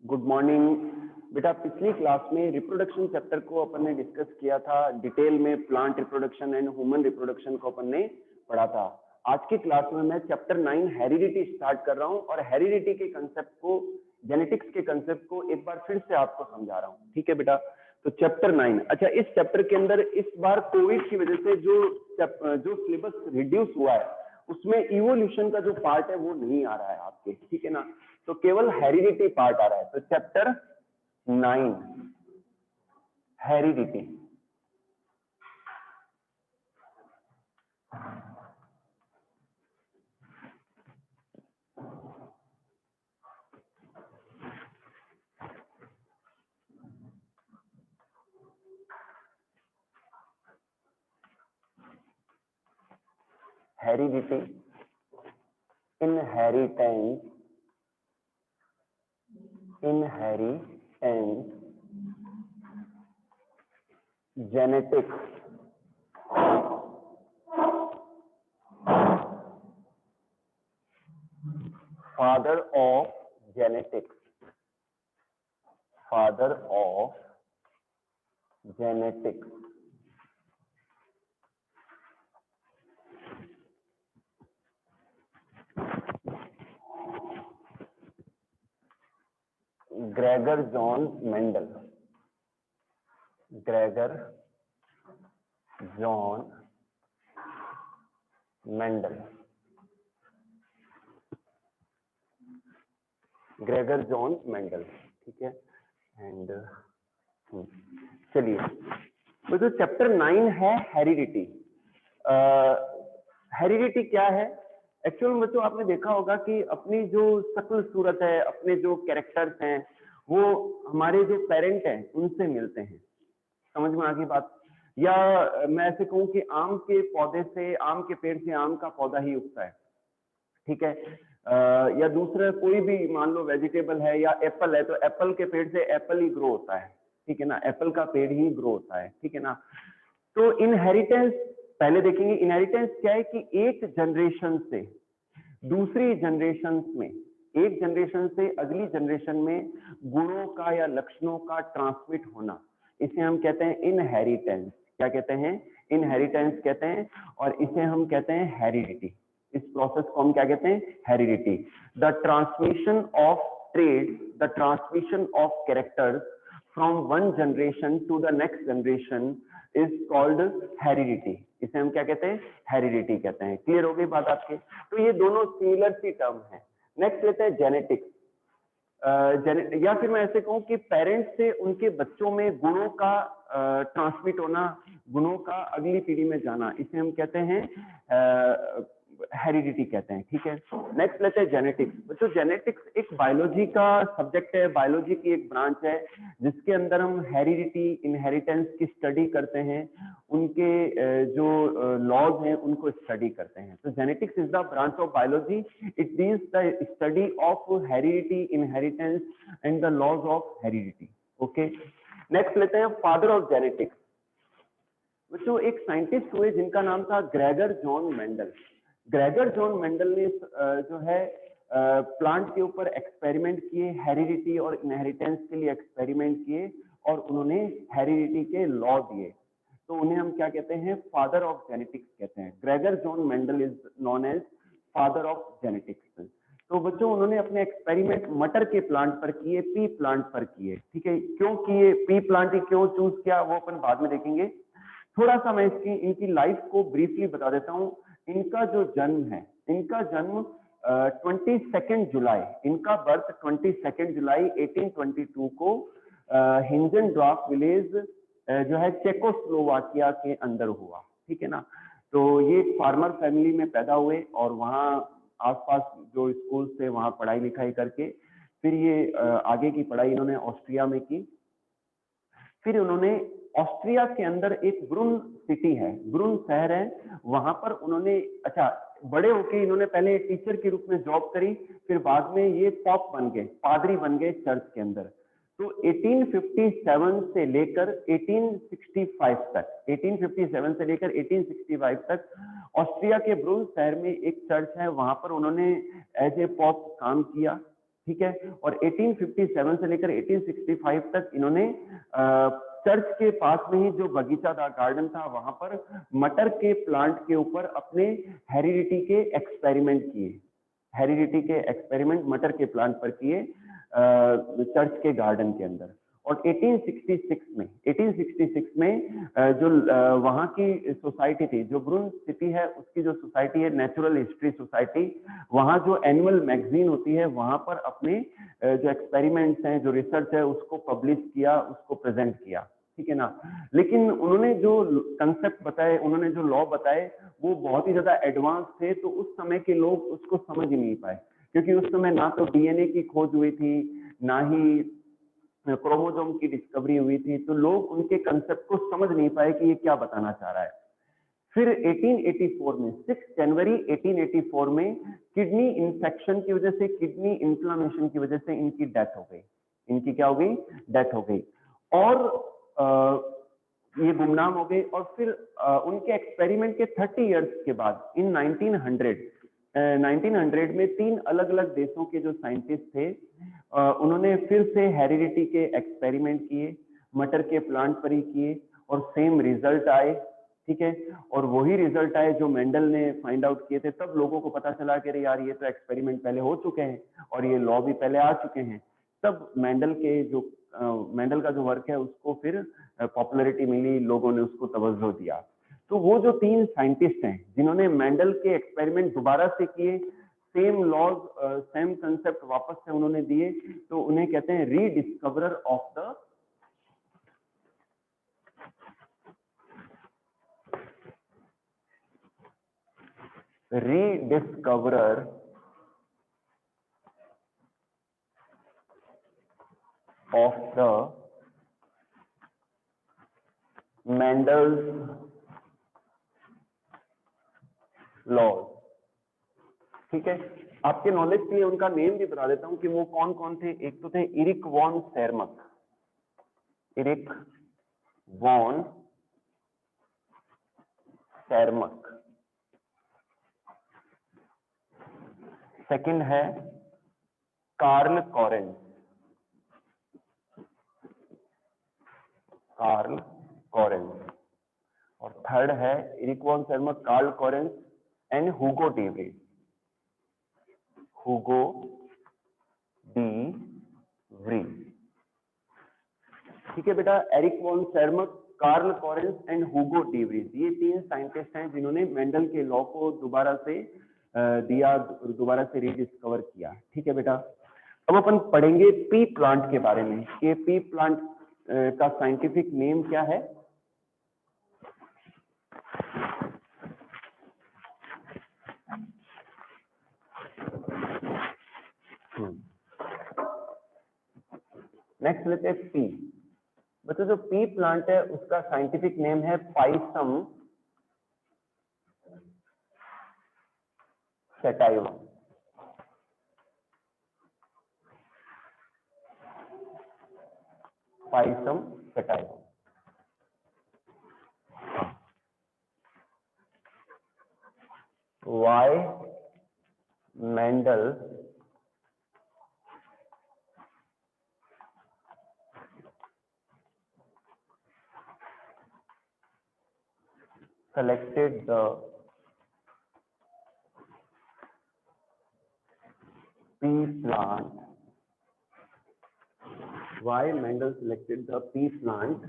Good morning बेटा। पिछली class में रिप्रोडक्शन चैप्टर को अपन ने डिस्कस किया था डिटेल में। Plant reproduction and human reproduction को अपन ने पढ़ा था। आज की क्लास में मैं चैप्टर 9 हेरिडिटी स्टार्ट कर रहा हूं और हेरिडिटी के कंसेप्ट को, जेनेटिक्स के कंसेप्ट को एक बार फिर से आपको समझा रहा हूं। ठीक है बेटा। तो चैप्टर 9, अच्छा, इस चैप्टर के अंदर इस बार कोविड की वजह से जो सिलेबस रिड्यूस हुआ है उसमें इवोल्यूशन का जो पार्ट है वो नहीं आ रहा है आपके, ठीक है ना। तो केवल हेरिडिटी पार्ट आ रहा है। तो chapter 9 heredity. Heredity, inheritance, genetics, father of genetics, Gregor John Mendel. Gregor John Mendel ठीक है। एंड चलिए, वो जो चैप्टर 9 है हेरिडिटी। हेरिडिटी क्या है एक्चुअल में? तो आपने देखा होगा कि अपनी जो शक्ल सूरत है, अपने जो कैरेक्टर्स हैं, वो हमारे जो पेरेंट हैं उनसे मिलते हैं। समझ में आ गई बात? या मैं ऐसे कहूं कि आम के पौधे से, आम के पेड़ से आम का पौधा ही उगता है, ठीक है। या दूसरा कोई भी मान लो वेजिटेबल है या एप्पल है, तो एप्पल के पेड़ से एप्पल ही ग्रो होता है, ठीक है ना। एप्पल का पेड़ ही ग्रो होता है, ठीक है ना। तो इनहेरिटेंस पहले देखेंगे। इनहेरिटेंस क्या है कि एक जनरेशन से दूसरी जनरेशन में, एक जनरेशन से अगली जनरेशन में गुणों का या लक्षणों का ट्रांसमिट होना, इसे हम कहते हैं इनहेरिटेंस। क्या कहते हैं? इनहेरिटेंस कहते हैं। और इसे हम कहते हैं हेरिडिटी। इस प्रोसेस को हम क्या कहते हैं? Heredity. The transmission of trait, the transmission of characters from one generation to the next generation is called heredity. इसे हम क्या कहते हैं? हेरिडिटी कहते हैं। क्लियर हो गई बात आपके? तो ये दोनों सिमिलर सी टर्म है। नेक्स्ट लेते हैं जेनेटिक्स। या फिर मैं ऐसे कहूं कि पेरेंट्स से उनके बच्चों में गुणों का ट्रांसमिट होना, गुणों का अगली पीढ़ी में जाना, इसे हम कहते हैं हेरिडिटी कहते हैं, ठीक है। नेक्स्ट लेते हैं जेनेटिक्स। बच्चों, जेनेटिक्स एक बायोलॉजी का सब्जेक्ट है, बायोलॉजी की एक ब्रांच है जिसके अंदर हम हेरिडिटी, इनहेरिटेंस की स्टडी करते हैं, उनके जो लॉज हैं उनको स्टडी करते हैं। तो genetics is the branch of biology. It deals the study of heredity, inheritance and the laws of heredity. Okay, next लेते हैं फादर ऑफ जेनेटिक्स। बच्चों, एक साइंटिस्ट हुए जिनका नाम था Gregor John Mendel. Gregor John Mendel ने जो है प्लांट के ऊपर एक्सपेरिमेंट किए, हेरिडिटी और इनहेरिटेंस के लिए एक्सपेरिमेंट किए, और उन्होंने हेरिडिटी के लॉ दिए। तो उन्हें हम क्या कहते हैं? फादर ऑफ जेनेटिक्स कहते हैं। Gregor John Mendel is known as father of genetics. तो बच्चों, उन्होंने अपने एक्सपेरिमेंट मटर के प्लांट पर किए, पी प्लांट पर किए, ठीक है। क्यों किए? पी प्लांट ही क्यों चूज किया वो अपन बाद में देखेंगे। थोड़ा सा मैं इनकी लाइफ को ब्रीफली बता देता हूं। इनका जो जन्म है, इनका जन्म 22 जुलाई, इनका बर्थ 22 जुलाई 1822 को हिंजनड्राफ विलेज जो है चेकोस्लोवाकिया के अंदर हुआ, ठीक है ना। तो ये फार्मर फैमिली में पैदा हुए और वहाँ आसपास जो स्कूल थे वहाँ पढ़ाई लिखाई करके फिर ये आगे की पढ़ाई इन्होंने ऑस्ट्रिया में की। फिर उन्होंने ऑस्ट्रिया के अंदर एक ब्रुन सिटी है, ब्रुन शहर है, वहां पर उन्होंने, अच्छा, बड़े होके इन्होंने पहले टीचर के रूप में जॉब करी, फिर बाद में ये पॉप बन गए, पादरी बन गए चर्च के अंदर। तो 1857 से लेकर 1865 तक, 1857 से लेकर 1865 तक ऑस्ट्रिया के ब्रुन शहर में एक चर्च है, वहां पर उन्होंने एज ए पॉप काम किया, ठीक है। और 1857 से लेकर 1865 तक इन्होंने चर्च के पास में ही जो बगीचा था, गार्डन था, वहां पर मटर के प्लांट के ऊपर अपने हेरिडिटी के एक्सपेरिमेंट किए। हेरिडिटी के एक्सपेरिमेंट मटर के प्लांट पर किए चर्च के गार्डन के अंदर। और 1866 में जो वहाँ की सोसाइटी थी, जो ब्रुन सिटी है उसकी जो सोसाइटी है, नेचुरल हिस्ट्री सोसाइटी, वहाँ जो एनुअल मैगजीन होती है, वहाँ पर अपने जो एक्सपेरिमेंट्स हैं, जो रिसर्च है, उसको पब्लिश किया, उसको प्रेजेंट किया, ठीक है ना। लेकिन उन्होंने जो कंसेप्ट बताए, उन्होंने जो लॉ बताए, वो बहुत ही ज्यादा एडवांस थे, तो उस समय के लोग उसको समझ ही नहीं पाए, क्योंकि उस समय ना तो डीएनए की खोज हुई थी, ना ही क्रोमोसोम की डिस्कवरी हुई थी, तो लोग उनके कंसेप्ट को समझ नहीं पाए कि ये क्या बताना चाह रहा है। फिर 1884 में 6 जनवरी 1884 में किडनी इंफेक्शन की वजह से, किडनी इन्फ्लामेशन की वजह से इनकी डेथ हो गई। इनकी क्या हो गई? डेथ हो गई। और ये गुमनाम हो गए। और फिर उनके एक्सपेरिमेंट के 30 इयर्स के बाद इन 1900 में 3 अलग अलग देशों के जो साइंटिस्ट थे, उन्होंने फिर से हेरिडिटी के एक्सपेरिमेंट किए, मटर के प्लांट पर ही किए, और सेम रिजल्ट आए, ठीक है। और वही रिजल्ट आए जो मेंडल ने फाइंड आउट किए थे। तब लोगों को पता चला कि अरे यार, ये तो एक्सपेरिमेंट पहले हो चुके हैं और ये लॉ भी पहले आ चुके हैं। तब मेंडल का जो वर्क है उसको फिर पॉपुलैरिटी मिली, लोगों ने उसको तवज्जो दिया। तो वो जो 3 साइंटिस्ट हैं जिन्होंने मेंडल के एक्सपेरिमेंट दोबारा से किए, सेम लॉज, सेम कंसेप्ट वापस से उन्होंने दिए, तो उन्हें कहते हैं रीडिस्कवरर ऑफ द मेंडल्स लॉज, ठीक है। आपके नॉलेज के लिए उनका नेम भी बता देता हूं कि वो कौन कौन थे। एक तो थे Erich von Tschermak, Erich von Tschermak. Second है कार्ल कॉरेंस, कार्ल कॉरेंस। और थर्ड है Erich von Tschermak, Carl Correns and Hugo de Vries, Hugo de Vries, ठीक है बेटा। Erich von Tschermak, Carl Correns and Hugo de Vries, ये 3 scientist हैं जिन्होंने Mendel के लॉ को दोबारा से दिया, दोबारा से रीडिस्कवर किया, ठीक है बेटा। अब अपन पढ़ेंगे पी प्लांट के बारे में कि पी प्लांट का साइंटिफिक नेम क्या है। नेक्स्ट लेते हैं पी। बच्चों जो पी प्लांट है उसका साइंटिफिक नेम है Pisum sativum, Pisum sativum. Why Mendel selected the pea plant, why Mendel selected the pea plant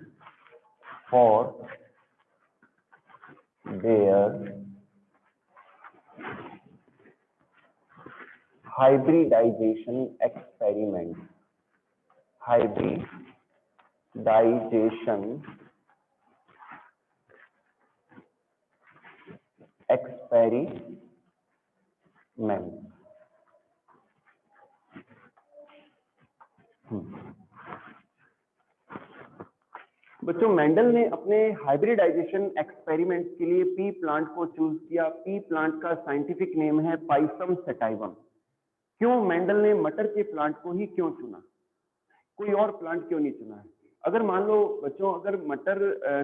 for their hybridization experiment, hybridization experiment। बच्चों मेंडल ने अपने हाइब्रिडाइजेशन एक्सपेरिमेंट्स के लिए पी प्लांट को choose किया। पी प्लांट का scientific name है Pisum sativum. क्यों मेंडल ने मटर के प्लांट को ही क्यों चुना, कोई और प्लांट क्यों नहीं चुना है? अगर मान लो बच्चों, अगर मटर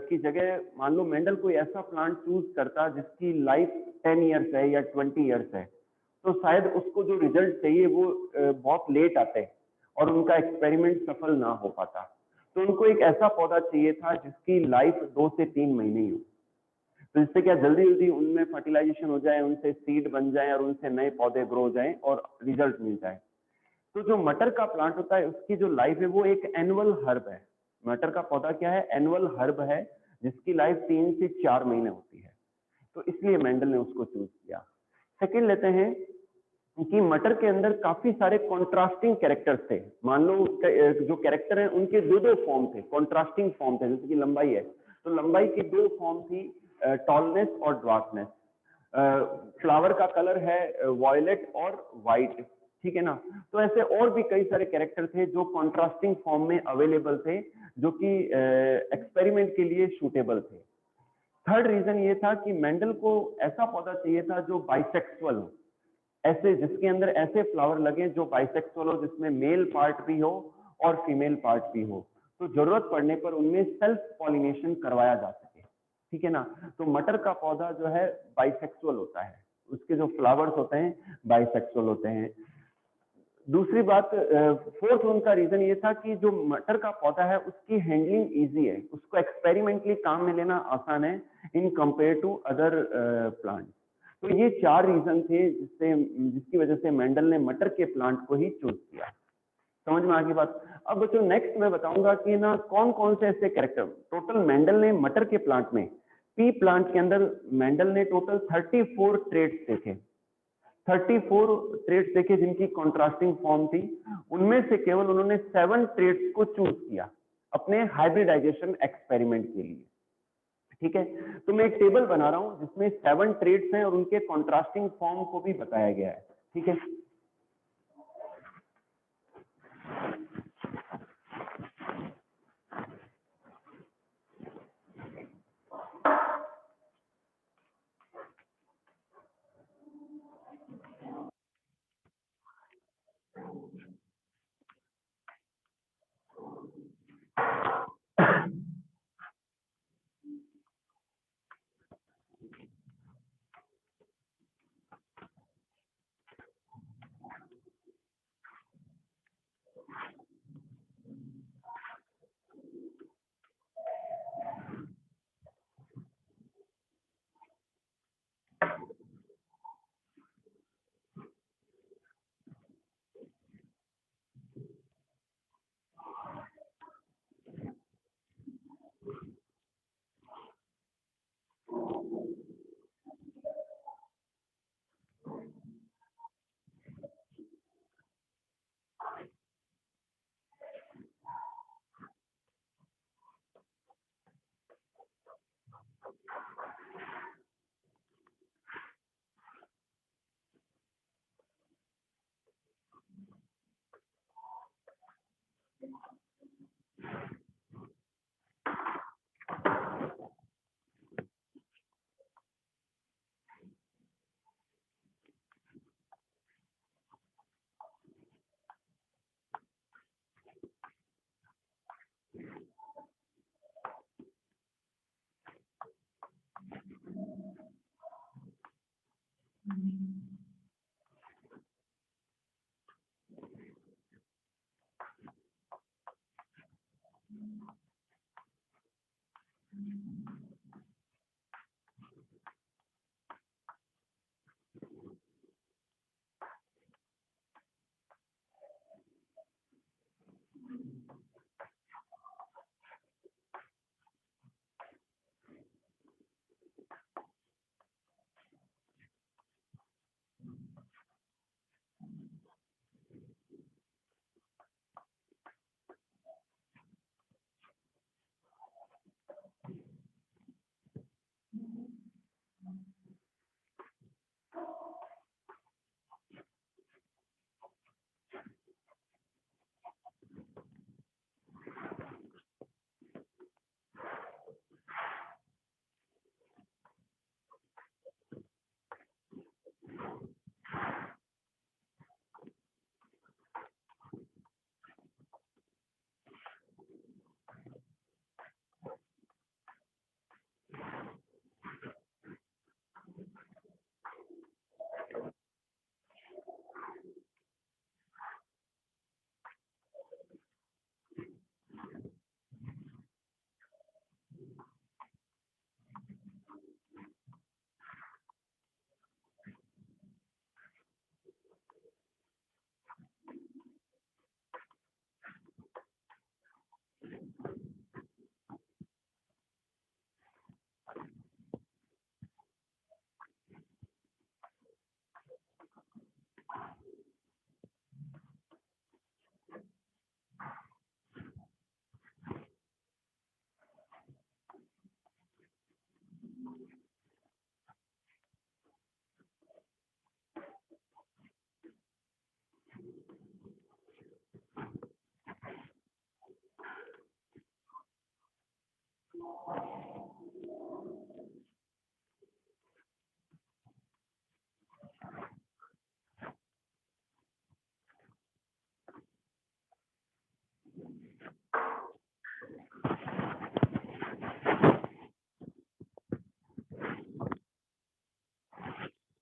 की जगह मान लो मेंडल कोई ऐसा प्लांट चूज करता जिसकी लाइफ 10 ईयर्स है या 20 ईयर्स है, तो शायद उसको जो रिजल्ट चाहिए वो बहुत लेट आते हैं और उनका एक्सपेरिमेंट सफल ना हो पाता। तो उनको एक ऐसा पौधा चाहिए था जिसकी लाइफ 2 से 3 महीने ही हो, तो इससे क्या जल्दी जल्दी उनमें फर्टिलाइजेशन हो जाए, उनसे सीड बन जाए और उनसे नए पौधे ग्रो हो जाए और रिजल्ट मिल जाए। तो जो मटर का प्लांट होता है उसकी जो लाइफ है वो एक एनुअल हर्ब है। मटर का पौधा क्या है? एनुअल हर्ब है, जिसकी लाइफ 3 से 4 महीने होती है। तो इसलिए मेंडल ने उसको चूज किया। सेकंड लेते हैं कि मटर के अंदर काफी सारे कॉन्ट्रास्टिंग कैरेक्टर्स थे। मान लो जो कैरेक्टर है उनके दो दो फॉर्म थे, कॉन्ट्रास्टिंग फॉर्म थे। जैसे कि लंबाई है तो लंबाई की दो फॉर्म थी, टॉलनेस और ड्वार्फनेस। फ्लावर का कलर है वॉयलेट और व्हाइट, ठीक है ना। तो ऐसे और भी कई सारे कैरेक्टर थे जो कॉन्ट्रास्टिंग फॉर्म में अवेलेबल थे, जो कि एक्सपेरिमेंट के लिए सूटेबल थे। थर्ड रीजन ये था कि मेंडल को ऐसा पौधा चाहिए था जो बाइसेक्सुअल हो, ऐसे जिसके अंदर ऐसे फ्लावर लगे जो बाइसेक्सुअल हो, जिसमें मेल पार्ट भी हो और फीमेल पार्ट भी हो, तो जरूरत पड़ने पर उनमें सेल्फ पॉलिनेशन करवाया जा सके, ठीक है ना। तो मटर का पौधा जो है बाइसेक्सुअल होता है, उसके जो फ्लावर्स होते हैं बाइसेक्सुअल होते हैं। दूसरी बात, फोर्थ उनका रीजन ये था कि जो मटर का पौधा है उसकी हैंडलिंग इजी है, उसको एक्सपेरिमेंटली काम में लेना आसान है in compare to other plant. तो ये 4 रीजन थे जिसकी वजह से मेंडल ने मटर के प्लांट को ही चूज किया। समझ में आ गई बात। अब बच्चों नेक्स्ट मैं बताऊंगा कि ना कौन कौन से ऐसे कैरेक्टर टोटल मेंडल ने मटर के प्लांट में, पी प्लांट के अंदर मेंडल ने टोटल 34 ट्रेड्स देखे, 34 ट्रेड्स देखे जिनकी कॉन्ट्रास्टिंग फॉर्म थी। उनमें से केवल उन्होंने 7 ट्रेड्स को चूज किया अपने हाइब्रिडाइजेशन एक्सपेरिमेंट के लिए, ठीक है। तो मैं एक टेबल बना रहा हूं जिसमें 7 ट्रेड्स हैं और उनके कॉन्ट्रास्टिंग फॉर्म को भी बताया गया है, ठीक है।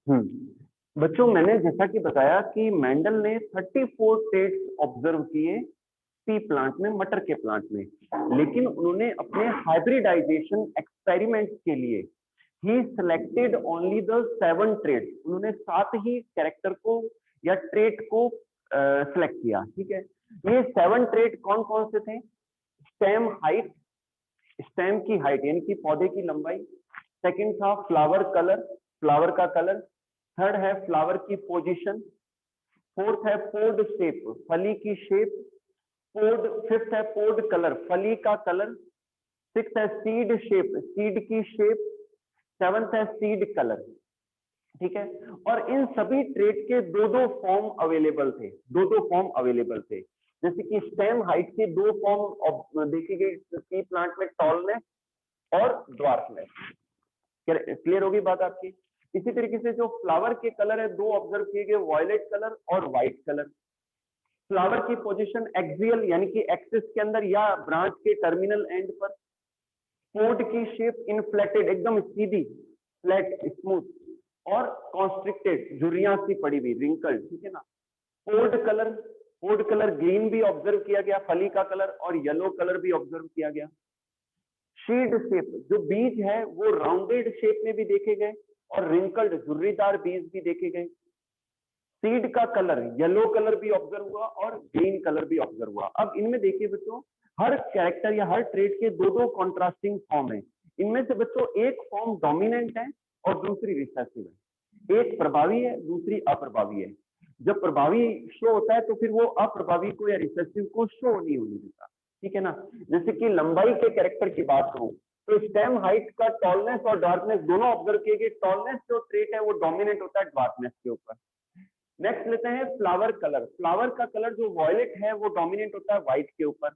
बच्चों मैंने जैसा कि बताया कि मेंडल ने 34 ट्रेड्स ऑब्जर्व किए पी प्लांट में, मटर के प्लांट में, लेकिन उन्होंने अपने हाइब्रिडाइजेशन एक्सपेरिमेंट के लिए ही सिलेक्टेड ओनली द 7 ट्रेड्स, उन्होंने 7 ही कैरेक्टर को या ट्रेट को सिलेक्ट किया। ठीक है, ये 7 ट्रेट कौन कौन से थे? स्टेम हाइट, स्टेम की हाइट यानी कि पौधे की लंबाई। सेकंड था फ्लावर कलर, फ्लावर का कलर। थर्ड है फ्लावर की पोजीशन। फोर्थ है पोड शेप, फली की शेप। फिफ्थ है पोड कलर, फली का कलर। सिक्स है सीड शेप, सीड की शेप। सेवंथ है सीड कलर। ठीक है, और इन सभी ट्रेट के दो दो फॉर्म अवेलेबल थे, दो दो फॉर्म अवेलेबल थे। जैसे कि स्टेम हाइट के दो फॉर्म देखी गई टी प्लांट में, टॉलनेस और ड्वार्फनेस। क्लियर होगी बात आपकी? इसी तरीके से जो फ्लावर के कलर है, दो ऑब्जर्व किए गए, वॉयलेट कलर और व्हाइट कलर। फ्लावर की पोजीशन एक्सियल यानी कि एक्सिस के अंदर या ब्रांच के टर्मिनल एंड पर। पोड की शेप इनफ्लेटेड, एकदम सीधी, फ्लैट, स्मूथ और कॉन्स्ट्रिक्टेड, झुर्रियां सी पड़ी हुई, रिंकल्ड। ठीक है ना। पोड कलर ग्रीन भी ऑब्जर्व किया गया, फली का कलर, और येलो कलर भी ऑब्जर्व किया गया। शीड शेप, जो बीज है वो राउंडेड शेप में भी देखे गए और रिंकल्ड झुर्रीदार बीज भी देखे गए। सीड का कलर येलो कलर भी ऑब्जर्व हुआ और ग्रीन कलर भी ऑब्जर्व हुआ। अब इनमें देखिए बच्चों, हर कैरेक्टर या हर ट्रेट के दो दो कॉन्ट्रास्टिंग फॉर्म है। इनमें से बच्चों एक फॉर्म डोमिनेंट है और दूसरी रिसेसिव है। एक प्रभावी है, दूसरी अप्रभावी है। जब प्रभावी शो होता है तो फिर वो अप्रभावी को या रिसेसिव को शो नहीं होने देता। ठीक है ना। जैसे कि लंबाई के कैरेक्टर की बात करूं तो स्टेम हाइट का टॉलनेस और डार्कनेस दोनों ऑब्जर्व किए गए। टॉलनेस जो ट्रेट है वो डोमिनेंट होता है डार्कनेस के ऊपर। नेक्स्ट लेते हैं फ्लावर कलर। फ्लावर का कलर जो वॉयलेट है वो डोमिनेंट होता है व्हाइट के ऊपर।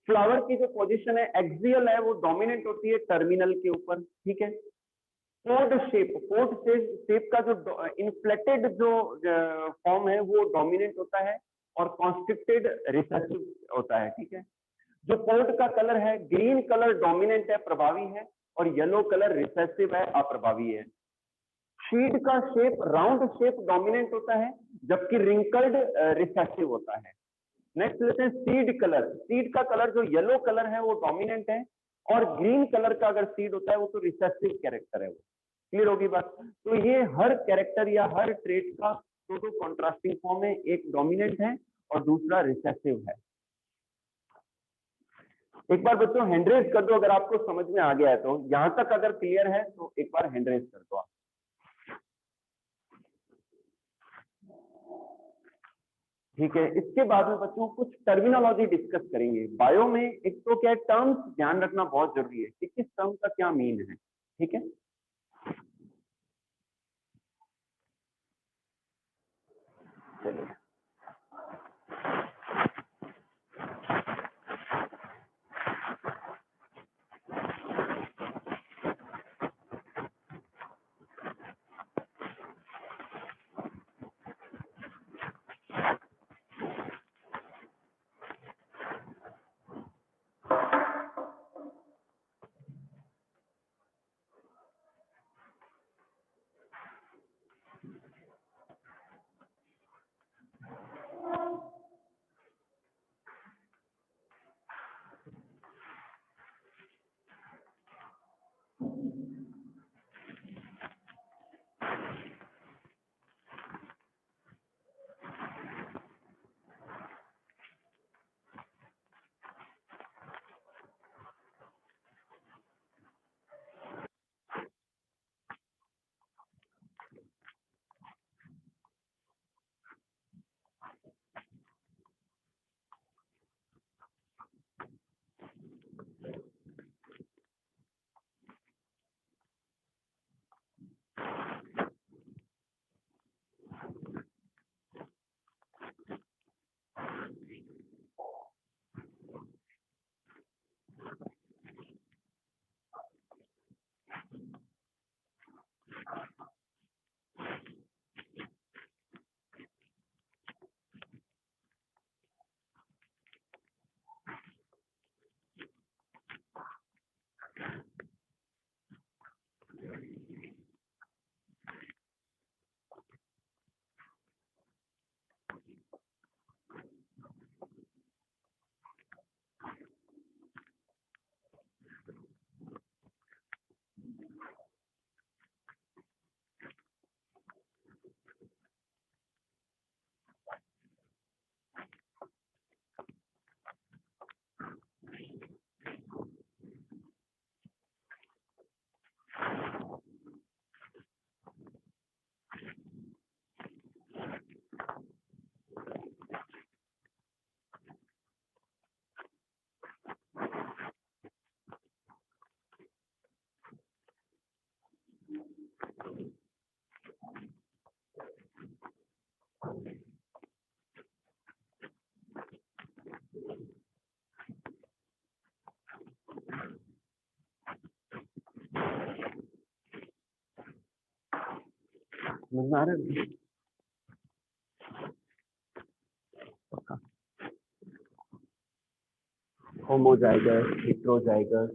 फ्लावर की जो पोजीशन है एक्सियल है, वो डोमिनेंट होती है टर्मिनल के ऊपर। ठीक है। पोड शेप का जो इन्फ्लेटेड जो फॉर्म है वो डोमिनेंट होता है और कॉन्स्ट्रिक्टेड रिसेसिव होता है। ठीक है। जो पोड का कलर है ग्रीन कलर डोमिनेंट है, प्रभावी है, और येलो कलर रिसेसिव है, अप्रभावी है। शीड का शेप राउंड शेप डोमिनेंट होता है जबकि रिंकल्ड रिसेसिव होता है। नेक्स्ट लेते हैं सीड कलर। सीड का कलर जो येलो कलर है वो डोमिनेंट है और ग्रीन कलर का अगर सीड होता है वो तो रिसेसिव कैरेक्टर है वो। क्लियर होगी बात? तो ये हर कैरेक्टर या हर ट्रेट का दो दो कॉन्ट्रास्टिंग फॉर्म है, एक डोमिनेंट है और दूसरा रिसेसिव है। एक बार बच्चों हैंड रेज कर दो अगर आपको समझ में आ गया है तो। यहां तक अगर क्लियर है तो एक बार हैंड रेज कर दो आप। ठीक है, इसके बाद में बच्चों कुछ टर्मिनोलॉजी डिस्कस करेंगे। बायो में एक तो क्या टर्म्स ध्यान रखना बहुत जरूरी है कि किस टर्म का क्या मीन है। ठीक है, चलिए। समझ में आ रहा है? होमोजाइगस, हेटेरोजाइगस,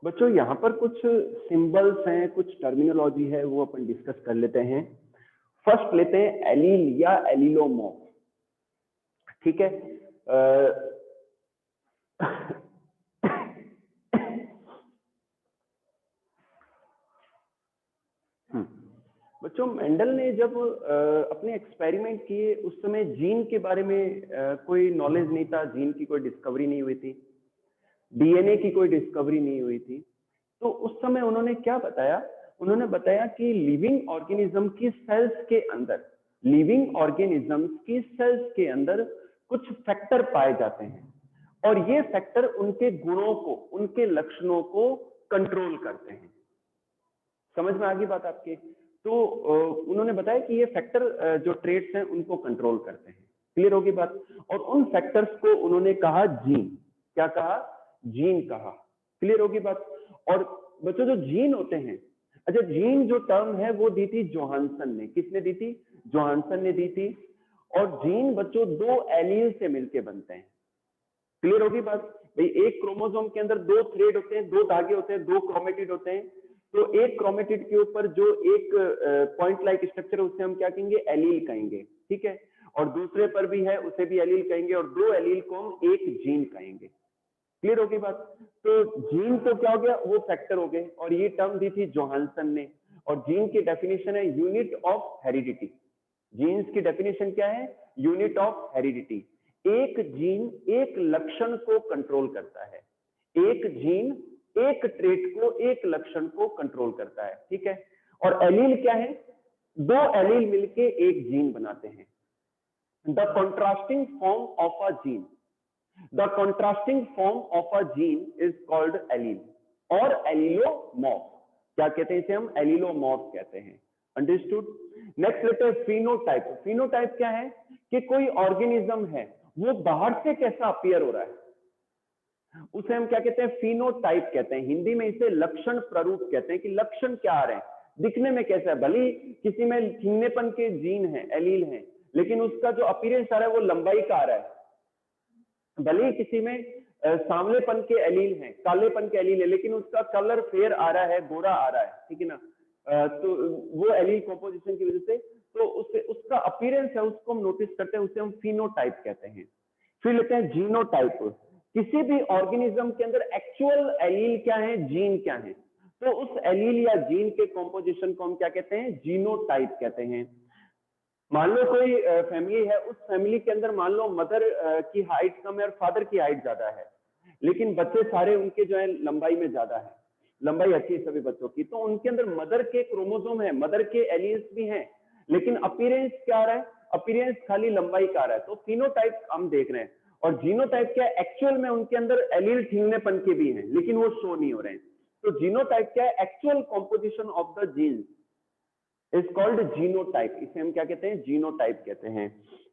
बच्चों यहाँ पर कुछ सिंबल्स हैं, कुछ टर्मिनोलॉजी है, वो अपन डिस्कस कर लेते हैं। फर्स्ट लेते हैं एलील या एलिलोमॉर्फ, ठीक है। बच्चों मेंडल ने जब अपने एक्सपेरिमेंट किए उस समय जीन के बारे में कोई नॉलेज नहीं था, जीन की कोई डिस्कवरी नहीं हुई थी, डीएनए की कोई डिस्कवरी नहीं हुई थी। तो उस समय उन्होंने क्या बताया? उन्होंने बताया कि लिविंग ऑर्गेनिज्म की सेल्स के अंदर, लिविंग ऑर्गेनिजम्स की सेल्स के अंदर कुछ फैक्टर पाए जाते हैं और ये फैक्टर उनके गुणों को, उनके लक्षणों को कंट्रोल करते हैं। समझ में आ गई बात आपके? तो उन्होंने बताया कि ये फैक्टर जो ट्रेट्स हैं उनको कंट्रोल करते हैं। क्लियर होगी बात? और उन फैक्टर्स को उन्होंने कहा जीन। क्या कहा? जीन कहा। क्लियर होगी बात? और बच्चों जो जीन होते हैं, अच्छा जीन जो टर्म है वो दी थी जोहानसन ने। किसने दी थी? जोहानसन ने दी थी। और जीन बच्चों दो एलील से मिलके बनते हैं। क्लियर होगी बात? भाई एक क्रोमोसोम के अंदर दो थ्रेड होते हैं, दो धागे होते हैं, दो क्रोमेटिड होते हैं। तो एक क्रोमेटिड के ऊपर जो एक पॉइंट लाइक स्ट्रक्चर है उसे हम क्या कहेंगे? एलील कहेंगे, ठीक है। और दूसरे पर भी है, उसे भी एलील कहेंगे, और दो एलील को हम एक जीन कहेंगे। क्लियर होगी बात? तो जीन तो क्या हो गया? वो फैक्टर हो गए, और ये टर्म दी थी जोहानसन ने। और जीन की डेफिनेशन है यूनिट ऑफ हेरिडिटी। जीन्स की डेफिनेशन क्या है? Unit of heredity. एक जीन एक लक्षण को कंट्रोल करता है, एक जीन एक ट्रेट को, एक लक्षण को कंट्रोल करता है, ठीक है। और एलील क्या है? दो एलील मिलके एक जीन बनाते हैं। The contrasting form of a gene, the contrasting form of a gene is called allele और एलिलोमॉर्फ। क्या कहते हैं इसे? हम एलिलोमॉर्फ कहते हैं। अंडरस्टूड? नेक्स्ट लेते हैं फिनोटाइप। फिनोटाइप क्या है? कि कोई ऑर्गेनिज्म है, वो बाहर से कैसा अपीयर हो रहा है, उसे हम क्या कहते हैं? फिनोटाइप कहते हैं। हिंदी में इसे लक्षण प्रारूप कहते हैं, कि लक्षण क्या आ रहे हैं, दिखने में कैसा है। भले किसी में छीनेपन के जीन है, एलील है, लेकिन उसका जो अपीयरेंस आ रहा है वो लंबाई का आ रहा है। भले किसी में सांवलेपन के एलील हैं, कालेपन के एलील है, लेकिन उसका कलर फेयर आ रहा है, गोरा आ रहा है, ठीक है ना। तो वो एलील कॉम्पोजिशन की वजह से तो उससे उसका अपीयरेंस है, उसको हम नोटिस करते हैं, उसे हम फिनोटाइप कहते हैं। फिर लेते हैं जीनोटाइप। किसी भी ऑर्गेनिज्म के अंदर एक्चुअल एलील क्या है, जीन क्या है, तो उस एलील या जीन के कॉम्पोजिशन को हम क्या कहते हैं? जीनोटाइप कहते हैं। मान लो कोई फैमिली है, उस फैमिली के अंदर मान लो मदर की हाइट कम है और फादर की हाइट ज्यादा है, लेकिन बच्चे सारे उनके जो है लंबाई में ज्यादा है, लंबाई अच्छी है सभी बच्चों की, तो उनके अंदर मदर के क्रोमोसोम है, मदर के एलील्स भी हैं, लेकिन अपीयरेंस क्या आ रहा है, अपीयरेंस खाली लंबाई का आ रहा है। तो फिनोटाइप हम देख रहे हैं, और जीनोटाइप क्या है, एक्चुअल में उनके अंदर एलील ठीकनेपन के भी हैं लेकिन वो शो नहीं हो रहे हैं। तो जीनोटाइप क्या है, actual composition of the genes is called genotype, इसे हम क्या कहते हैं, जीनोटाइप कहते हैं।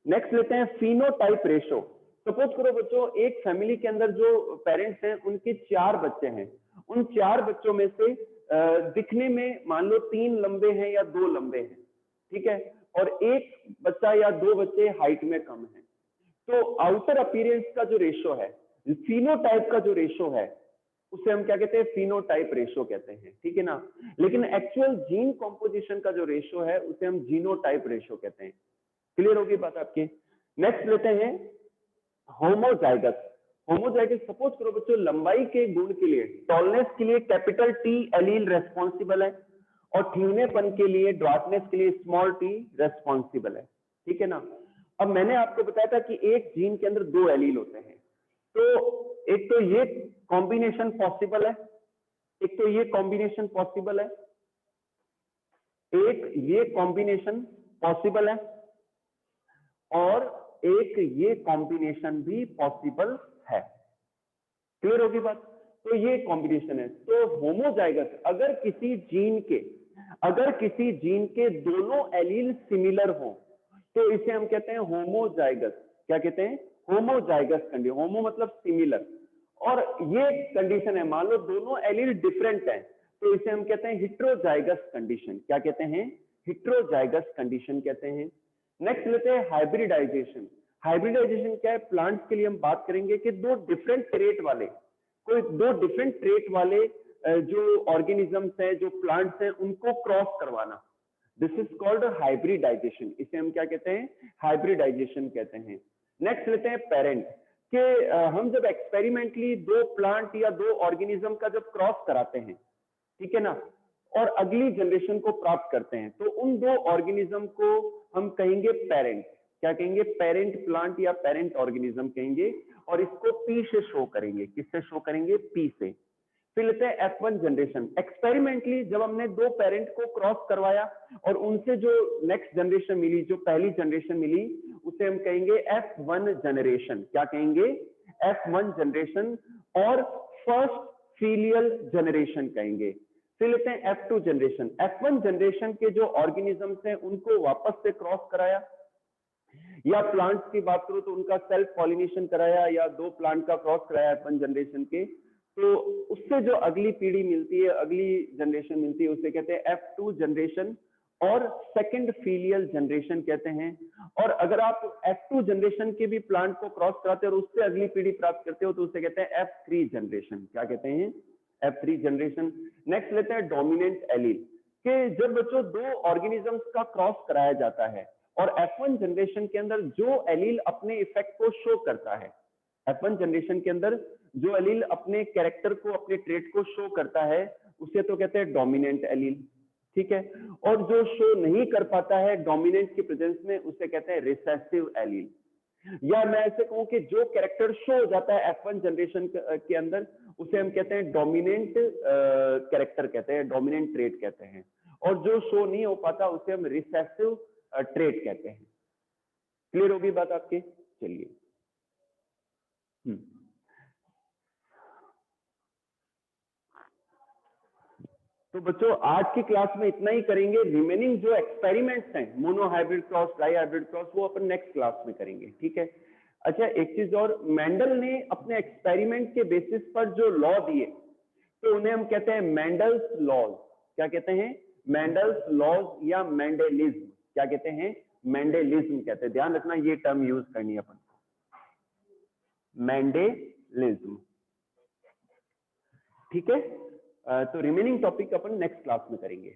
नेक्स्ट लेते हैं फिनोटाइप रेशो। सपोज करो बच्चों, एक फैमिली के अंदर जो पेरेंट्स हैं उनके 4 बच्चे हैं, उन 4 बच्चों में से दिखने में मान लो 3 लंबे हैं या 2 लंबे हैं, ठीक है, और एक बच्चा या 2 बच्चे हाइट में कम है। तो आउटर अपीयरेंस का जो रेशो है, फिनोटाइप का जो रेशो है, उसे हम क्या कहते हैं, फिनोटाइप रेशो कहते हैं, ठीक है ना। लेकिन एक्चुअल जीन कॉम्पोजिशन का जो रेशो है उसे हम जीनोटाइप रेशो कहते हैं। क्लियर होगी बात आपकी। नेक्स्ट लेते हैं होमोजाइगस। होमोजाइगस, सपोज करो बच्चों, लंबाई के गुण के लिए, टॉलनेस के लिए कैपिटल टी एलील रेस्पॉन्सिबल है, और ठीनेपन के लिए, ड्वार्फनेस के लिए स्मॉल टी रेस्पॉन्सिबल है, ठीक है ना। अब मैंने आपको बताया था कि एक जीन के अंदर 2 एलील होते हैं, तो एक तो ये कॉम्बिनेशन पॉसिबल है, एक तो ये कॉम्बिनेशन पॉसिबल है, एक ये कॉम्बिनेशन पॉसिबल है, और एक ये कॉम्बिनेशन भी पॉसिबल है। क्लियर होगी बात। तो ये कॉम्बिनेशन है। तो होमोजाइगस, अगर किसी जीन के दोनों एलील सिमिलर हो तो इसे हम कहते हैं होमोजाइगस। क्या कहते हैं, होमोजाइगस कंडीशन। होमो मतलब सिमिलर, और ये कंडीशन है, मान लो दोनों एलील डिफरेंट है, तो इसे हम कहते हैं हिट्रोजाइगस कंडीशन। क्या कहते हैं, हिट्रोजाइगस कंडीशन कहते हैं। नेक्स्ट लेते हैं हाइब्रिडाइजेशन। हाइब्रिडाइजेशन क्या है, प्लांट्स के लिए हम बात करेंगे कि दो डिफरेंट ट्रेट वाले जो ऑर्गेनिजम्स हैं, जो प्लांट्स हैं, उनको क्रॉस करवाना, दिस इज कॉल्ड हाइब्रिडाइजेशन। इसे हम क्या कहते हैं, हाइब्रिडाइजेशन कहते हैं। नेक्स्ट लेते हैं पेरेंट, कि हम जब एक्सपेरिमेंटली 2 प्लांट या 2 ऑर्गेनिज्म का जब क्रॉस कराते हैं, ठीक है ना, और अगली जनरेशन को प्राप्त करते हैं, तो उन 2 ऑर्गेनिज्म को हम कहेंगे पेरेंट। क्या कहेंगे, पेरेंट प्लांट या पेरेंट ऑर्गेनिज्म कहेंगे, और इसको पी से शो करेंगे। किससे शो करेंगे, पी से। फिर लेते हैं F1 जनरेशन। एक्सपेरिमेंटली जब हमने 2 पेरेंट को क्रॉस करवाया और उनसे जो नेक्स्ट जनरेशन मिली, जो पहली जनरेशन मिली, उसे हम कहेंगे F1 जनरेशन। क्या कहेंगे, F1 जनरेशन, और फर्स्ट फीलियल जनरेशन कहेंगे। फिर लेते हैं F2 जनरेशन। F1 जनरेशन के जो ऑर्गेनिजम्स हैं उनको वापस से क्रॉस कराया, या प्लांट्स की बात करो तो उनका सेल्फ पॉलिनेशन कराया, या 2 प्लांट का क्रॉस कराया F1 जनरेशन के, तो उससे जो अगली पीढ़ी मिलती है, अगली जनरेशन मिलती है, उसे कहते हैं F2 जनरेशन, और सेकंड फीलियल जनरेशन कहते हैं। और अगर आप F2 जनरेशन के भी प्लांट को क्रॉस कराते हो और उससे अगली पीढ़ी प्राप्त करते हो तो उसे कहते हैं F3 जनरेशन। क्या कहते हैं, F3 जनरेशन। नेक्स्ट लेते हैं डोमिनेंट एलील, कि जब बच्चों 2 ऑर्गेनिजम्स का क्रॉस कराया जाता है और F1 जनरेशन के अंदर जो एलील अपने इफेक्ट को शो करता है, F1 जनरेशन के अंदर जो एलील अपने कैरेक्टर को, अपने ट्रेट को शो करता है, उसे तो कहते हैं डोमिनेंट एलील, ठीक है। और जो शो नहीं कर पाता है डोमिनेंट की प्रेजेंस में, उसे कहते हैं रिसेसिव एलील। या मैं ऐसे कहूं कि जो कैरेक्टर शो हो जाता है F1 जनरेशन के अंदर, उसे हम कहते हैं डोमिनेंट कैरेक्टर कहते हैं, डोमिनेंट ट्रेट कहते हैं। और जो शो नहीं हो पाता उसे हम रिसेसिव ट्रेट कहते हैं। क्लियर होगी बात आपकी। चलिए, तो बच्चों आज की क्लास में इतना ही करेंगे। रिमेनिंग जो एक्सपेरिमेंट्स हैं, monohybrid cross, dihybrid cross, वो अपन नेक्स्ट क्लास में करेंगे, ठीक है। अच्छा, एक चीज और, मेंडल ने अपने एक्सपेरिमेंट के बेसिस पर जो लॉ दिए, तो उन्हें हम कहते हैं मेंडल्स लॉज। क्या कहते हैं, मेंडल्स लॉज या मेंडेलिज्म। क्या कहते हैं, मेंडेलिज्म कहते हैं। ध्यान रखना ये टर्म यूज करनी है अपन को, मेंडेलिज्म, ठीक है। तो रिमेनिंग टॉपिक अपन नेक्स्ट क्लास में करेंगे।